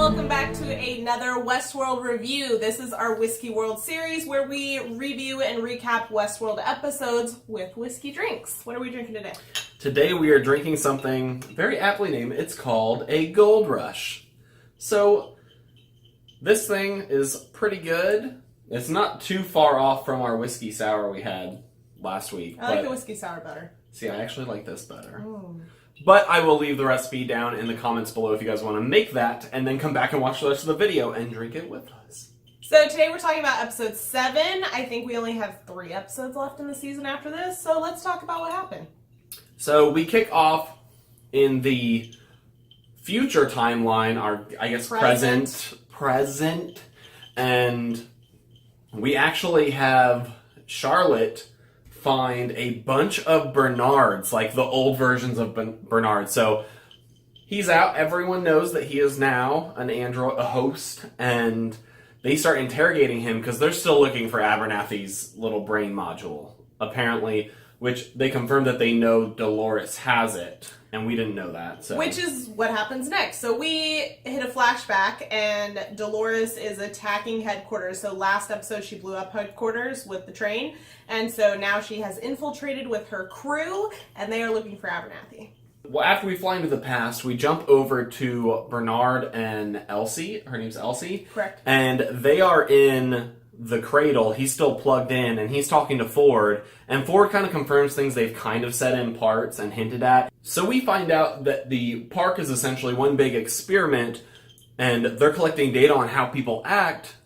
welcome back to another Westworld review. This is our Whiskeyworld series where we review and recap Westworld episodes with whiskey drinks. What are we drinking today? Today we are drinking something very aptly named. It's called a Gold Rush. So this thing is pretty good. It's not too far off from our whiskey sour we had last week. I like the whiskey sour better. See, I actually like this better. Mm. But I will leave the recipe down in the comments below if you guys want to make that, and then come back and watch the rest of the video and drink it with us. So today we're talking about episode 7. I think we only have 3 episodes left in the season after this, so let's talk about what happened. So we kick off in the future timeline, our, I guess, present, and we actually have Charlotte find a bunch of Bernards, like the old versions of Bernard. So he's out. Everyone knows that he is now an android, a host, and they start interrogating him because they're still looking for Abernathy's little brain module, apparently, which they confirm that they know Dolores has it, and we didn't know that. So. Which is what happens next. So we hit a flashback, and Dolores is attacking headquarters. So last episode, she blew up headquarters with the train, and so now she has infiltrated with her crew, and they are looking for Abernathy. Well, after we fly into the past, we jump over to Bernard and Elsie. Her name's Elsie. Correct. And they are in the cradle. He's still plugged in, and he's talking to Ford. And Ford kind of confirms things they've kind of said in parts and hinted at. So we find out that the park is essentially one big experiment, and they're collecting data on how people act,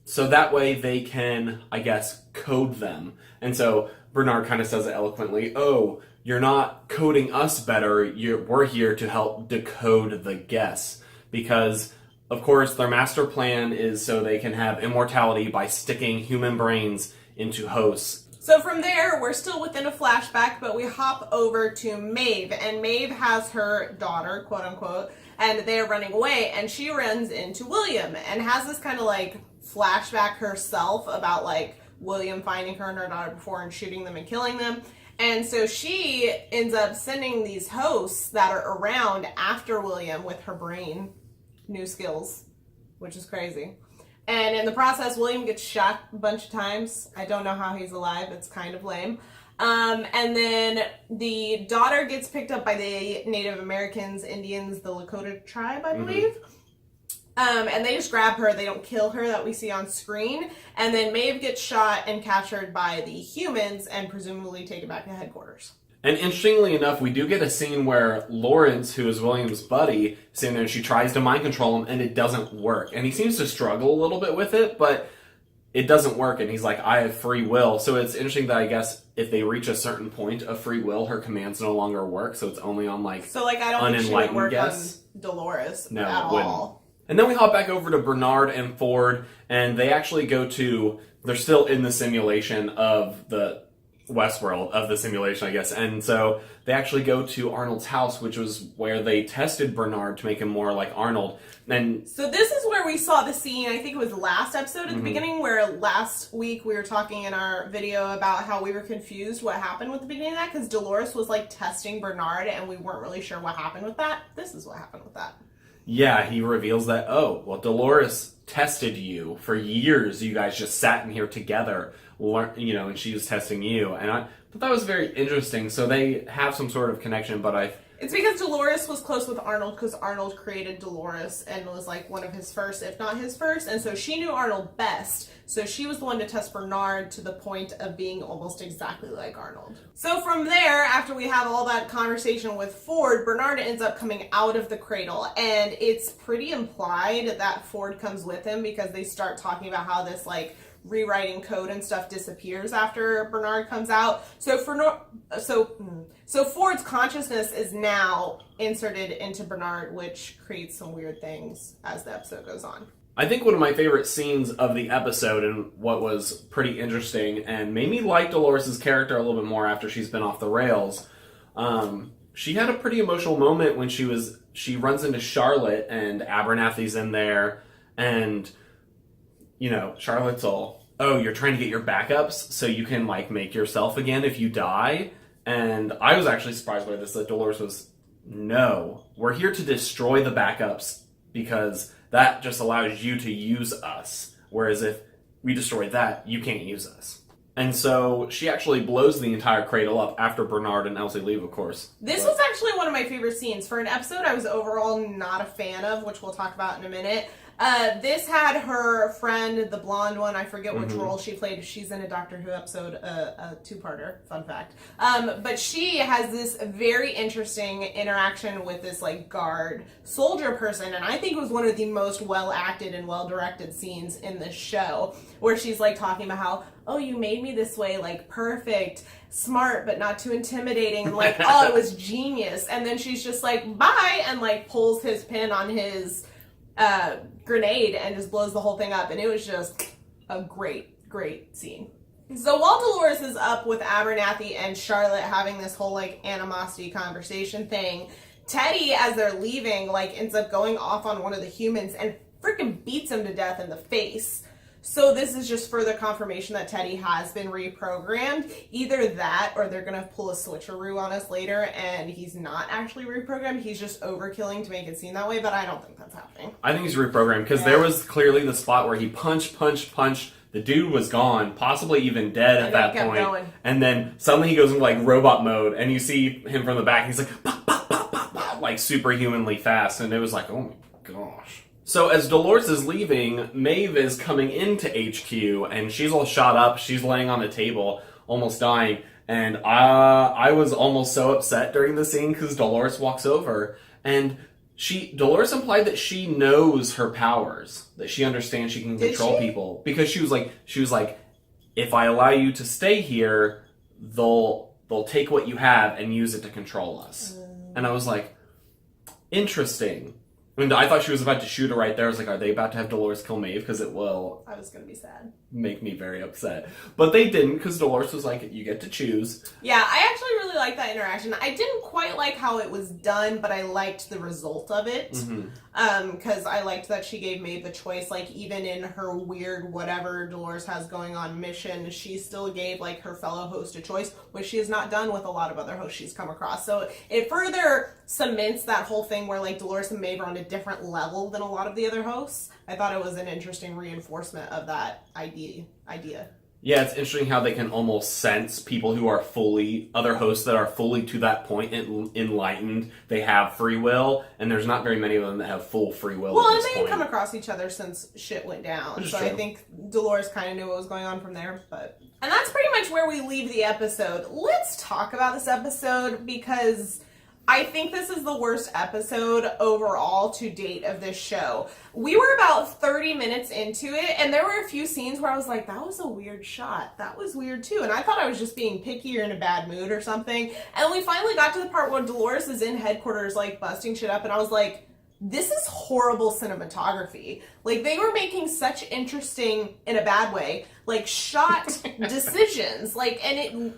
so that way they can, I guess, code them. And so Bernard kind of says it eloquently, oh, you're not coding us better, we're here to help decode the guests. Because, of course, their master plan is so they can have immortality by sticking human brains into hosts. So from there, we're still within a flashback, but we hop over to Maeve, and Maeve has her daughter, quote unquote, and they're running away, and she runs into William, and has this kind of like flashback herself about like William finding her and her daughter before and shooting them and killing them. And so she ends up sending these hosts that are around after William with her brain, new skills, which is crazy. And in the process, William gets shot a bunch of times. I don't know how he's alive. It's kind of lame. And then the daughter gets picked up by the Native Americans, Indians, the Lakota tribe, I believe. And they just grab her. They don't kill her that we see on screen. And then Maeve gets shot and captured by the humans and presumably taken back to headquarters. And interestingly enough, we do get a scene where Lawrence, who is William's buddy, is sitting there and she tries to mind control him, and it doesn't work. And he seems to struggle a little bit with it, but it doesn't work. And he's like, I have free will. So it's interesting that I guess if they reach a certain point of free will, her commands no longer work. So it's only on like so like I don't think she would work guess. on Dolores no, at all. And then we hop back over to Bernard and Ford, and they actually go to, they're still in the simulation of the Westworld, of the simulation, I guess. And so they actually go to Arnold's house, which was where they tested Bernard to make him more like Arnold. And so this is where we saw the scene, I think it was last episode at the beginning, where last week we were talking in our video about how we were confused what happened with the beginning of that, because Dolores was like testing Bernard and we weren't really sure what happened with that. This is what happened with that. yeah, he reveals that, oh, well, Dolores tested you for years. You guys just sat in here together, and she was testing you. And I thought that was very interesting. So they have some sort of connection, but it's because Dolores was close with Arnold, because Arnold created Dolores and was like one of his first, if not his first. And so she knew Arnold best. So she was the one to test Bernard to the point of being almost exactly like Arnold. So from there, after we have all that conversation with Ford, Bernard ends up coming out of the cradle. And it's pretty implied that Ford comes with him, because they start talking about how this like rewriting code and stuff disappears after Bernard comes out. So Ford's consciousness is now inserted into Bernard, which creates some weird things as the episode goes on. I think one of my favorite scenes of the episode, and what was pretty interesting and made me like Dolores' character a little bit more after she's been off the rails, she had a pretty emotional moment when she runs into Charlotte and Abernathy's in there, and Charlotte's all, oh, you're trying to get your backups so you can like make yourself again if you die. And I was actually surprised by this, that Dolores was, no, we're here to destroy the backups because that just allows you to use us. Whereas if we destroy that, you can't use us. And so she actually blows the entire cradle up after Bernard and Elsie leave, of course. This was actually one of my favorite scenes. For an episode I was overall not a fan of, which we'll talk about in a minute. This had her friend, the blonde one, I forget which role she played. She's in a Doctor Who episode, a two-parter, fun fact. But she has this very interesting interaction with this, like, guard soldier person, and I think it was one of the most well-acted and well-directed scenes in this show, where she's, like, talking about how, oh, you made me this way, like, perfect, smart, but not too intimidating, and, like, oh, it was genius. And then she's just like, bye, and, like, pulls his pin on his grenade and just blows the whole thing up, and it was just a great scene. So while Dolores is up with Abernathy and Charlotte having this whole like animosity conversation thing, Teddy, as they're leaving, like ends up going off on one of the humans and freaking beats him to death in the face. So this is just further confirmation that Teddy has been reprogrammed. Either that, or they're going to pull a switcheroo on us later, and he's not actually reprogrammed. He's just overkilling to make it seem that way, but I don't think that's happening. I think he's reprogrammed, because there was clearly the spot where he punched. The dude was gone, possibly even dead at that point. Going. And then suddenly he goes into like robot mode, and you see him from the back, and he's like, pop, pop, pop, pop, pop, like superhumanly fast, and it was like, oh my gosh. So as Dolores is leaving, Maeve is coming into HQ, and she's all shot up. She's laying on the table, almost dying. And I was almost so upset during the scene because Dolores walks over, and Dolores implied that she knows her powers, that she understands she can control people, because she was like, if I allow you to stay here, they'll take what you have and use it to control us. And I was like, interesting. And I thought she was about to shoot her right there. I was like, are they about to have Dolores kill Maeve? Because it will... I was going to be sad. Make me very upset. But they didn't, because Dolores was like, you get to choose. Yeah, I actually really liked that interaction. I didn't quite like how it was done, but I liked the result of it. Because I liked that she gave Maeve the choice. Like, even in her weird whatever Dolores has going on mission, she still gave, like, her fellow host a choice, which she has not done with a lot of other hosts she's come across. So it further cements that whole thing where, like, Dolores and Maeve are on a different level than a lot of the other hosts. I thought it was an interesting reinforcement of that idea. Yeah, it's interesting how they can almost sense people who are other hosts that are fully to that point enlightened. They have free will, and there's not very many of them that have full free will. Well, and they had come across each other since shit went down. So true. I think Dolores kind of knew what was going on from there. And that's pretty much where we leave the episode. Let's talk about this episode, because I think this is the worst episode overall to date of this show. We were about 30 minutes into it, and there were a few scenes where I was like, that was a weird shot. That was weird too. And I thought I was just being picky or in a bad mood or something. And we finally got to the part where Dolores is in headquarters, like, busting shit up, and I was like, this is horrible cinematography. Like, they were making such interesting, in a bad way, like, shot decisions. Like, and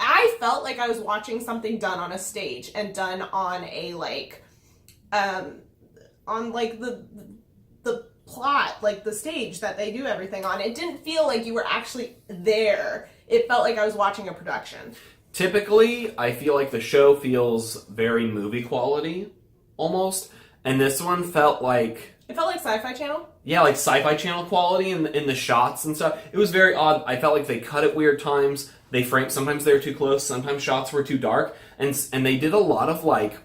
I felt like I was watching something done on a stage and done on a, like, on, like, the plot, like, the stage that they do everything on. It didn't feel like you were actually there. It felt like I was watching a production. Typically, I feel like the show feels very movie quality, almost. And this one felt like... It felt like Sci-Fi Channel? Yeah, like Sci-Fi Channel quality in the shots and stuff. It was very odd. I felt like they cut at weird times. They framed... Sometimes they were too close. Sometimes shots were too dark. And they did a lot of, like...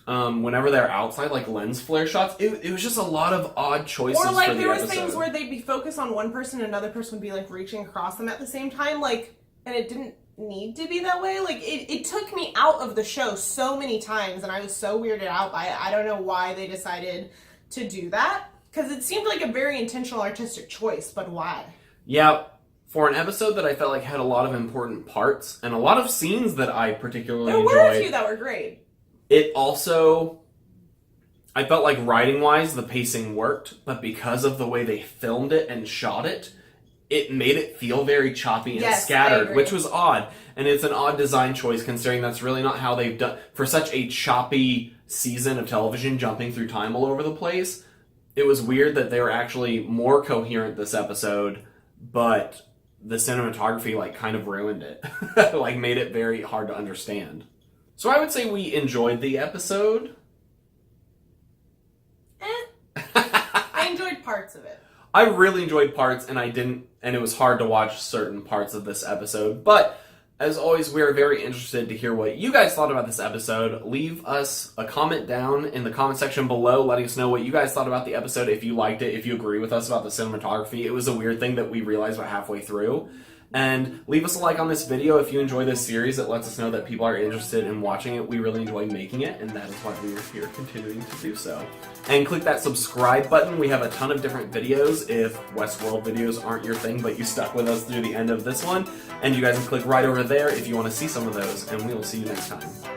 whenever they're outside, like lens flare shots, it was just a lot of odd choices for the episode. Or, like, there was things where they'd be focused on one person and another person would be, like, reaching across them at the same time. Like, and it didn't need to be that way. Like, it took me out of the show so many times, and I was so weirded out by it. I don't know why they decided to do that, because it seemed like a very intentional artistic choice, but why? Yeah, for an episode that I felt like had a lot of important parts and a lot of scenes that I particularly enjoyed. There were a few that were great. It also, I felt like writing-wise, the pacing worked, but because of the way they filmed it and shot it, it made it feel very choppy and scattered, which was odd. And it's an odd design choice, considering that's really not how they've done... For such a choppy season of television jumping through time all over the place, it was weird that they were actually more coherent this episode, but the cinematography, like, kind of ruined it. Like, made it very hard to understand. So I would say we enjoyed the episode. parts of it. I really enjoyed parts, and it was hard to watch certain parts of this episode. But as always, we are very interested to hear what you guys thought about this episode. Leave us a comment down in the comment section below, letting us know what you guys thought about the episode, if you liked it, if you agree with us about the cinematography. It was a weird thing that we realized about halfway through. And leave us a like on this video if you enjoy this series. It lets us know that people are interested in watching it. We really enjoy making it, and that is why we are here continuing to do so. And click that subscribe button. We have a ton of different videos if Westworld videos aren't your thing, but you stuck with us through the end of this one. And you guys can click right over there if you want to see some of those, and we will see you next time.